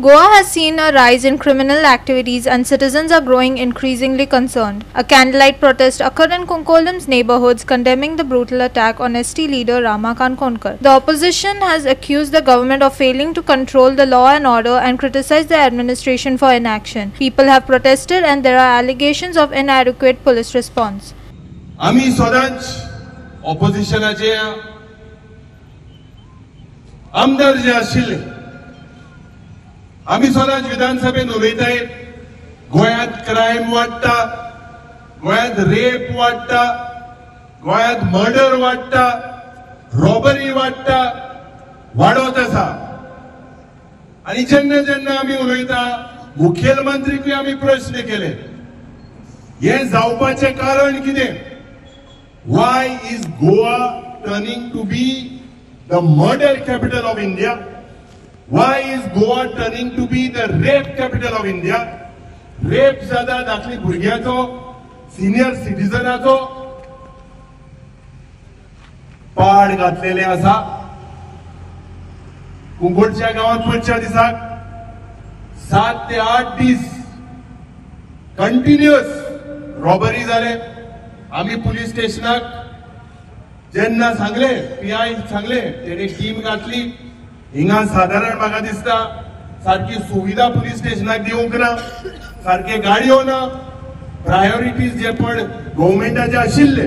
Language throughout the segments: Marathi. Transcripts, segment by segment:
Goa has seen a rise in criminal activities and citizens are growing increasingly concerned. A candlelight protest occurred in Konkolim's neighborhoods condemning the brutal attack on ST leader Ramakant Konkar. The opposition has accused the government of failing to control the law and order and criticized the administration for inaction. People have protested and there are allegations of inadequate police response. आम्ही सदांच ऑपोजिशनाचे आमदार जे आशिल्ले आम्ही सदांच विधानसभेत उलयताय गोंयांत क्रायम वाडटा, गोंयांत रेप वाडटा, गोंयांत मर्डर वाडटा, रॉबरी वाडटा, वाडत आसा. आणि जेन्ना जेन्ना आम्ही उलयता मुखेलमंत्रीकूय आम्ही प्रश्न केले हे जावपाचे कारण कितें? Why is Goa turning to be the murder capital of India? Why is Goa turning to be the rape capital of India? Rape जाता धाकली भुरग्याचो, सिनियर सिटीजनाचो पाड घातलेले आसा. कुंकोडच्या गावात पंच्या दिसाक 7 ते 8 दीस कंटिन्युअस रॉबरी जाले. आम्ही पुलिस स्टेशनाक जेन्ना सांगले पीआय सांगले तेणे टीम घातली. हिंगा साधारण म्हाका दिसता सारकी सुविधा पुलिस स्टेशनाक दिवंक ना, सारखे गाडयो ना, प्रायोरिटीज जे पण गव्हर्नमेंटाचे आशिल्ले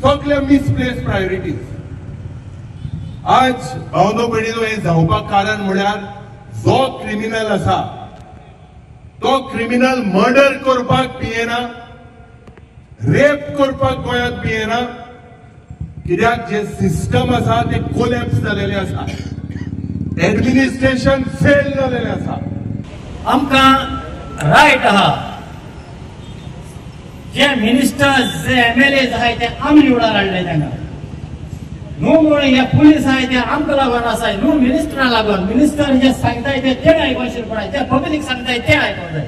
सगळे मिसप्लेस प्रायोरिटीज. आज भावनो भयणीनो हे जावपाक कारण म्हळ्यार जो क्रिमिनल आसा तो क्रिमिनल मर्डर करपाक पियेना, रेप करपाक गोंयांत पियेना, कित्याक जे सिस्टम आसा ते कोलॅप्स जालेले आसा, एडमिनिस्ट्रेशन फेल जालेले आसा. आमकां रायट आहा जे मिनिस्टर्स जे एमएलए आहाय ते आमी निवडून हाडले तांकां न्हू म्हणून हे पुलीस आहाय ते आमकां लागून आसाय न्हू मिनिस्टरां लागून. मिनिस्टर जे सांगताय ते आयकोनशें पडाय, ते पब्लीक सांगताय ते आयकोंक जाय.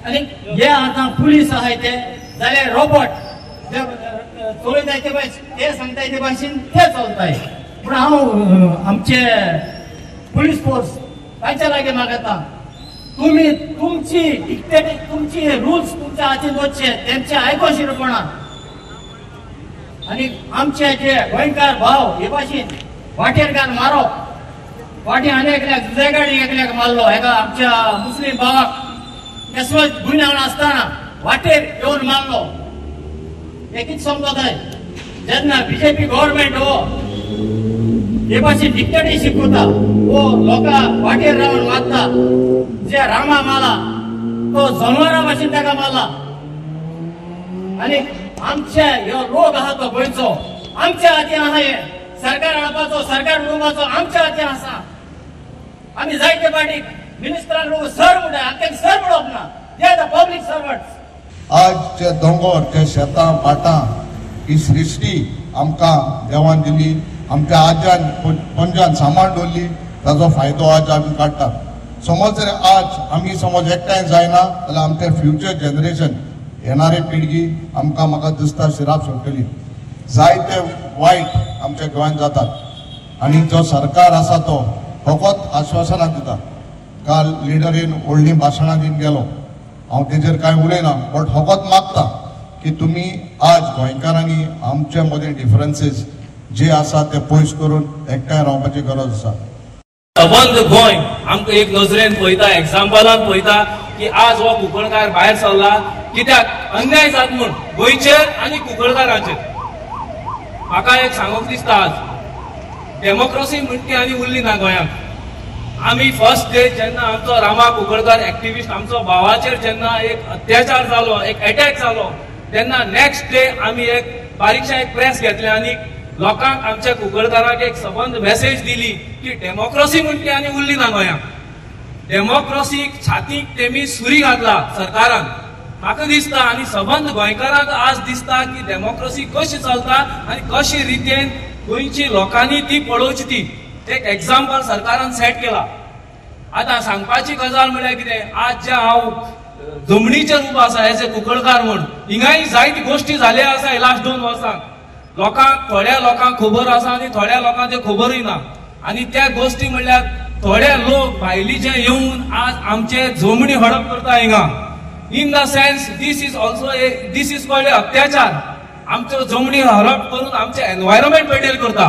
आनी हे आतां पुलीस आहाय ते जाल्यार रोबोट जे चलयताय ते सांगताय ते भाशेन ते चलताय. पूण हांव आमचे पुलीस फोर्स तांच्या लागीं मागता तुम्ही तुमची डिक्टेट तुमची रूल्स तुमच्या हातीन दवरचे तेंचे आयकोशिरपणान आनी आमचे जे गोंयकार भाव हे भाशेन वाटेर घाल मारप. फाटी आनी एकल्याक जुजेगाडी एकल्याक मारलो, हेका आमच्या मुस्लीम भावाक केसवत गुन्यांव आसतना वाटेर येवन मारलो. हे कितें समजताय? जेन्ना बीजेपी गव्हर्नमेंट हो हे भाशेन डिक्टेटरशीप करता, हो लोकां वाटेर रावन मारता. जे रामा मारला तो जनवरां भाशेन ताका मारला. आनी आमचे ह्यो लोक आहा तो गोंयचो आमच्या हातीन आहा. हे सरकार हाडपाचो सरकार उडोवपाचो आमच्या हातीन आसा. आमी जायते पाटीक मिनिस्टरांक लोक सर म्हणटाय, आमकां सर म्हणप ना. They are the public servants. आज जे दोंगर जे शेतां भाटां ही सृश्टी आमकां देवान दिली, आमच्या आज्यान पंजान सांबाळ दवरली, ताचो फायदो आज आमी काडटात. समज जर आज आमी समज एकठांय जायना जाल्यार आमचे फ्युचर जनरेशन येणारी पिळगी आमकां म्हाका दिसता शिराप सोडटली. जायते वायट आमच्या गोंयांत जातात आनी जो सरकार आसा तो फकत आश्वासनां दिता. काल लिडरीन व्हडलीं भाशणां दिवन गेलो, हांव तेजेर कांय उलयना, बट फकत मागता की तुमी आज गोंयकारांनी आमचे मदीं डिफरन्सीस जे आसा ते पयस करून एकठांय रावपाची गरज आसा. सबंद गोंय आमकां एक नजरेन पळयता, एक्झाम्पलान पळयता की आज हो कुंकळकार भायर सरला कित्याक अन्याय जाता म्हूण गोंयचेर आनी कुंकळकारांचेर. म्हाका एक सांगूंक दिसता आज डेमोक्रेसी म्हणटा ती आनी उरली ना गोंयांत. आमी फर्स्ट डे जेन्ना आमचो रामा कुंकळकार एक्टिविस्ट आमचो भावाचेर जेन्ना एक अत्याचार जालो, एक अटॅक जालो, तेन्ना नेक्स्ट डे आमी एक बारीकशें एक प्रेस घेतलें आनी लोकांक आमच्या कुंकळकारांक एक सबंद मेसेज दिली की डेमोक्रेसी म्हणटा ती आनी उरली ना गोंयांत. डेमोक्रेसीक छातीक तेमी सुरी घातला सरकारान. म्हाका दिसता आनी सबंद गोंयकारांक आज दिसता की डेमोक्रेसी कशी चलता आनी कशी रितीन गोंयची लोकांनी ती पळोवची. ती एक एक्झाम्पल सरकारान सेट केला. आतां सांगपाची गजाल म्हळ्यार कितें, आज जे हांव जमनीचेर उबो आसा एज ए कुंकळकार म्हूण, हिंगाय जायती गोश्टी जाल्यो आसा लास्ट 2 वर्सांक. लोकांक थोड्या लोकांक खबर आसा आनी थोड्या लोकांक ते खबरूय ना. आनी त्या गोश्टी म्हणल्यार थोडे लोक भायलीचे येऊन आज आमचे जमणी हडप करता हिंगा. In the sense this is called अत्याचार. आमचो जमणी हडप करून आमचे एन्व्हायरमेंट पेटेल करता.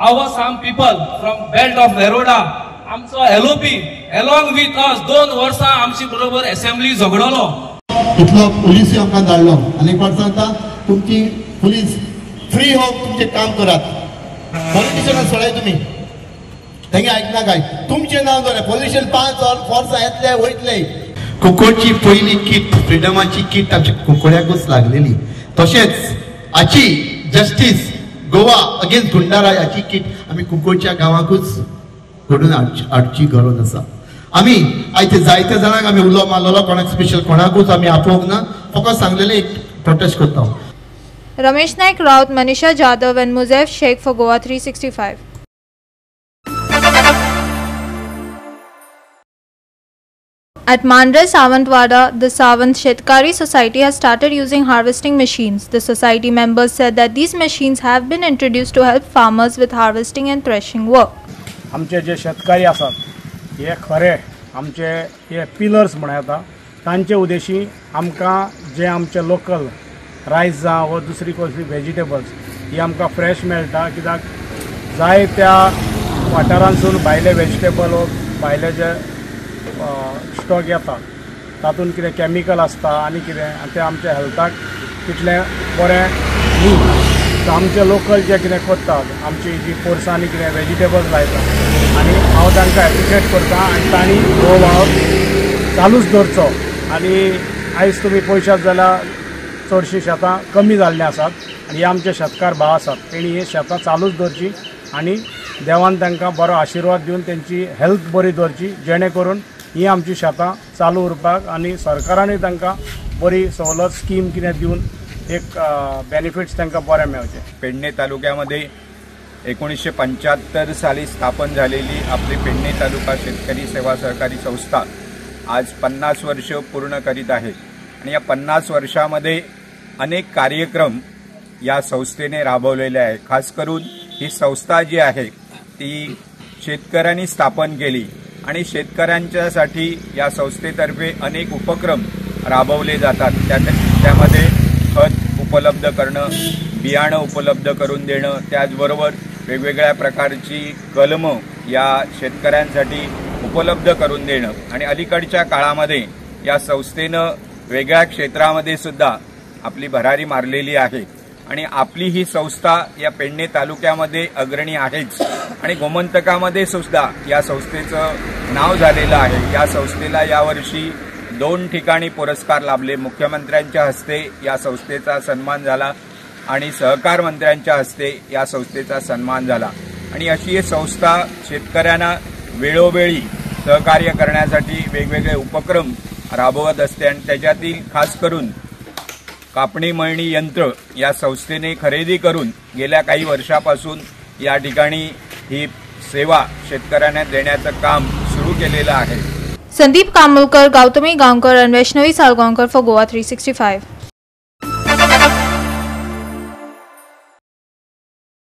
Our some people from belt of Baroda आमचो एलओपी अलॉंग विथ अस 2 वर्सां आमची बरोबर असेंब्ली झगडलो. इतलो पुलिस आमकां धाडलो आनी कोण सांगता तुमची पुलिस फ्री होऊन तुमचे काम करात. पॉलिटिशियनाक सोडाय तुम्ही तेंगे आयकना काय तुमचे नाव जालें पॉलिटिशियन 5 वर्सां येतले वयतले. कुंकळची पयली किट फ्रिडमाची किट आमच्या कुंकळ्याकूच लागलेली. तशेंच हाची जस्टीस गोवा अगेन्स्ट गुंडाराय हाची किट आमी कुंकळच्या गांवाकूच घडून हाडची गरज आसा. आमी आयचे जायते जाणांक आमी उलो मारलेलो कोणाक स्पेशल कोणाकूच आमी आपोवंक ना. फकत सांगलेले एक प्रोटेस्ट करता. Ramesh Naik Raut, Manisha Jadhav and Muzaif Sheikh for Goa 365. At Mandre Savantwada, the Savant Shetkari Society has started using harvesting machines. The society members said that these machines have been introduced to help farmers with harvesting and threshing work. आमचे जे शेतकारी आसात हे खरे आमचे हे पिलर्स म्हणून येता. तांचे उद्देशी आमकां जे आमचे लोकल रायस जावं व दुसरी कसली व्हेजिटेबल्स ही आमकां फ्रेश मेळटा. कित्याक जाय त्या वाठारांसून भायले व्हेजिटेबल व भायले जे स्टॉक येता तातूंत कितें कॅमिकल आसता आनी कितें आनी ते आमच्या हेल्थाक तितलें बरें न्ही. सो आमचे लोकल जे कितें करतात आमची जी पोरसांनी कितें व्हेजिटेबल्स लायतात आनी हांव तांकां एप्रिशिएट करता आनी तांणी हो भाव चालूच दवरचो. आनी आयज तुमी पळयशात जाल्यार चडशीं शेतां कमी जाल्लीं आसात आनी हे आमचे शेतकार भाव आसात तेणी ही शेतां चालूच दवरची आनी देवान तांकां बरो आशिर्वाद दिवन तेंची हेल्थ बरी दवरची जेणे करून ही आमची शेतां चालू उरपाक आनी सरकारानूय तांकां बरी सवलत स्कीम कितें दिवन एक बेनिफिट्स तांकां बरे मेळचे. पेडणे तालुक्यामध्ये 1975 साली स्थापन झालेली आपली पेडणे तालुका शेतकरी सेवा सहकारी संस्था आज 50 वर्ष पूर्ण करीत आहे. आणि या 50 वर्षामध्ये अनेक कार्यक्रम या संस्थेने राबवलेले आहे. खास करून ही संस्था जी आहे ती शेतकऱ्यांनी स्थापन केली आणि शेतकऱ्यांच्यासाठी या संस्थेतर्फे अनेक उपक्रम राबवले जातात. त्यामध्ये खत उपलब्ध करणं, बियाणं उपलब्ध करून देणं, त्याचबरोबर वेगवेगळ्या प्रकारची कलमं या शेतकऱ्यांसाठी उपलब्ध करून देणं. आणि अलीकडच्या काळामध्ये या संस्थेनं वेगळ्या क्षेत्रामध्ये सुद्धा आपली भरारी मारलेली आहे आणि आपली ही संस्था या पेडणे तालुक्यामध्ये अग्रणी आहेच आणि गोमंतकामध्ये सुद्धा या संस्थेचं नाव झालेलं आहे. या संस्थेला यावर्षी 2 ठिकाणी पुरस्कार लाभले. मुख्यमंत्र्यांच्या हस्ते या संस्थेचा सन्मान झाला आणि सहकार मंत्र्यांच्या हस्ते या संस्थेचा सन्मान झाला. आणि अशी ही संस्था शेतकऱ्यांना वेळोवेळी सहकार्य करण्यासाठी वेगवेगळे उपक्रम राबवत असते आणि त्याच्यातील खास करून कापणी मळणी यंत्र या संस्थेने खरेदी करून गेल्या काही वर्षापासून या ठिकाणी ही सेवा शेतकऱ्यांना देण्याचं काम सुरू केलेलं आहे. Sandeep कामोलकर, Gautami Gaonkar and Vaishnavi Salgaonkar for Goa 365.